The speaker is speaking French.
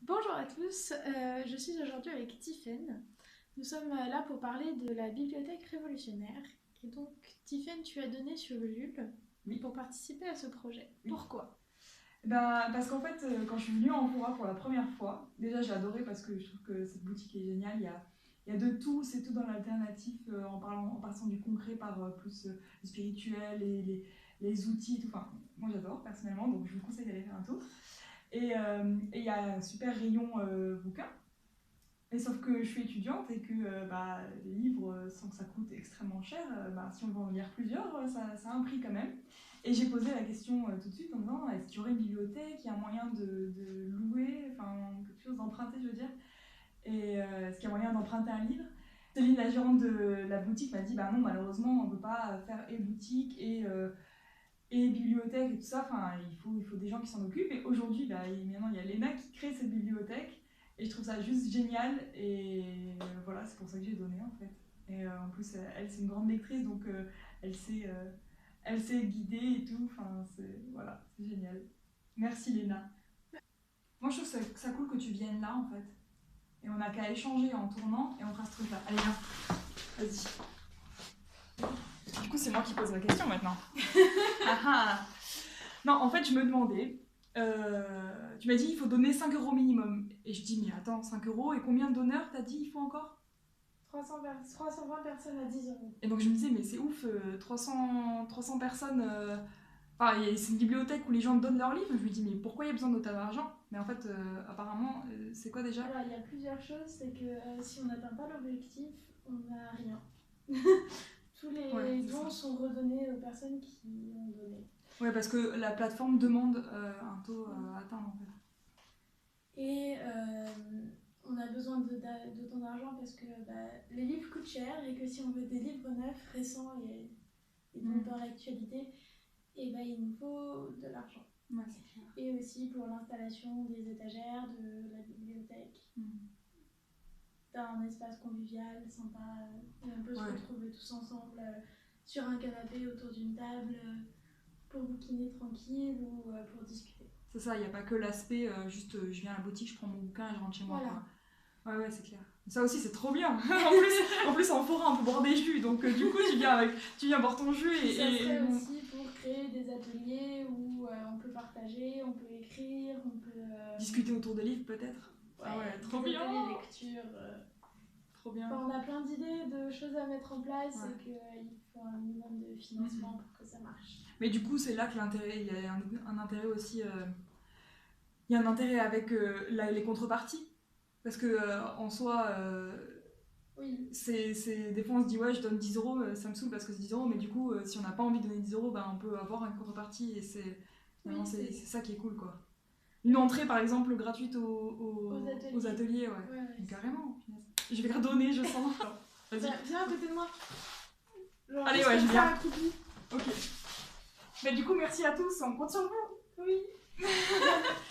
Bonjour à tous, je suis aujourd'hui avec Tiffaine. Nous sommes là pour parler de la bibliothèque révolutionnaire. Et donc, Tiffaine, tu as donné sur Ulule Oui. pour participer à ce projet. Oui. Pourquoi? Parce qu'en fait, quand je suis venue en Ampora pour la première fois, déjà j'ai adoré parce que je trouve que cette boutique est géniale. Il y a de tout, c'est tout dans l'alternatif, en passant du concret par plus le spirituel et les outils, tout. Enfin, moi j'adore personnellement, donc je vous conseille d'aller faire un tour. Et il y a un super rayon bouquins. Et sauf que je suis étudiante et que les livres, sans que ça coûte extrêmement cher, si on veut en lire plusieurs, ça a un prix quand même. Et j'ai posé la question tout de suite en me disant est-ce qu'il y aurait une bibliothèque, il y a un moyen de louer, enfin quelque chose d'emprunter, je veux dire. Et est-ce qu'il y a moyen d'emprunter un livre? Céline, la gérante de la boutique, m'a dit bah non, malheureusement, on ne peut pas faire et boutique et bibliothèque et tout ça. Enfin, il faut des gens qui s'en occupent. Et aujourd'hui, maintenant, il y a Léna qui crée cette bibliothèque. Et je trouve ça juste génial. Et voilà, c'est pour ça que j'ai donné en fait. Et en plus, elle, c'est une grande lectrice, donc elle, sait, euh, elle sait guider et tout. Enfin, voilà, c'est génial. Merci Léna. Moi, je trouve ça cool que tu viennes là en fait. Et on n'a qu'à échanger en tournant et on fera ce truc là. Allez, viens. Vas-y. Du coup, c'est moi qui pose la question maintenant. Non, en fait, je me demandais, tu m'as dit il faut donner 5 euros minimum. Et je dis, mais attends, 5 euros, et combien de donneurs t'as dit il faut encore? 320 personnes à 10 euros. Et donc je me disais, mais c'est ouf, 300 personnes. C'est une bibliothèque où les gens donnent leurs livres. Je me dis, mais pourquoi il y a besoin d'autant d'argent? Mais en fait, apparemment, c'est quoi déjà? Alors, il y a plusieurs choses. C'est que si on n'atteint pas l'objectif, on n'a rien. Tous les dons sont redonnés aux personnes qui ont donné. Ouais, parce que la plateforme demande un taux à atteindre en fait. Et on a besoin d'autant d'argent parce que les livres coûtent cher et que si on veut des livres neufs, récents et donc dans l'actualité, il nous faut de l'argent. Ouais, c'est clair. Et aussi pour l'installation des étagères, de la bibliothèque, d'un espace convivial, sympa, où on peut se retrouver tous ensemble sur un canapé autour d'une table pour bouquiner tranquille ou pour discuter. C'est ça, il n'y a pas que l'aspect juste je viens à la boutique, je prends mon bouquin et je rentre chez moi. Voilà. Quoi. Ouais, c'est clair. Ça aussi, c'est trop bien. en plus, en forêt, on peut boire des jus. Donc, du coup, tu viens boire ton jus. Ça serait aussi pour créer des ateliers où on peut partager, on peut écrire, on peut... discuter autour des livres, peut-être. Ouais, trop bien. Des lectures. Trop bien. On a plein d'idées, de choses à mettre en place et qu'il faut un minimum de financement pour que ça marche. Mais du coup, c'est là que l'intérêt, il y a un intérêt aussi. Il y a un intérêt avec les contreparties. Parce que en soi, oui. Des fois on se dit ouais, je donne 10 euros, ça me saoule parce que c'est 10 euros, mais du coup, si on n'a pas envie de donner 10 euros, on peut avoir une contrepartie et c'est ça qui est cool quoi. Une entrée par exemple gratuite aux ateliers, ouais. Carrément. Je vais redonner, je sens. Vas-y. Viens à côté de moi. Genre, allez, ouais, je viens. Ok. Mais du coup, merci à tous, on compte sur vous. Oui.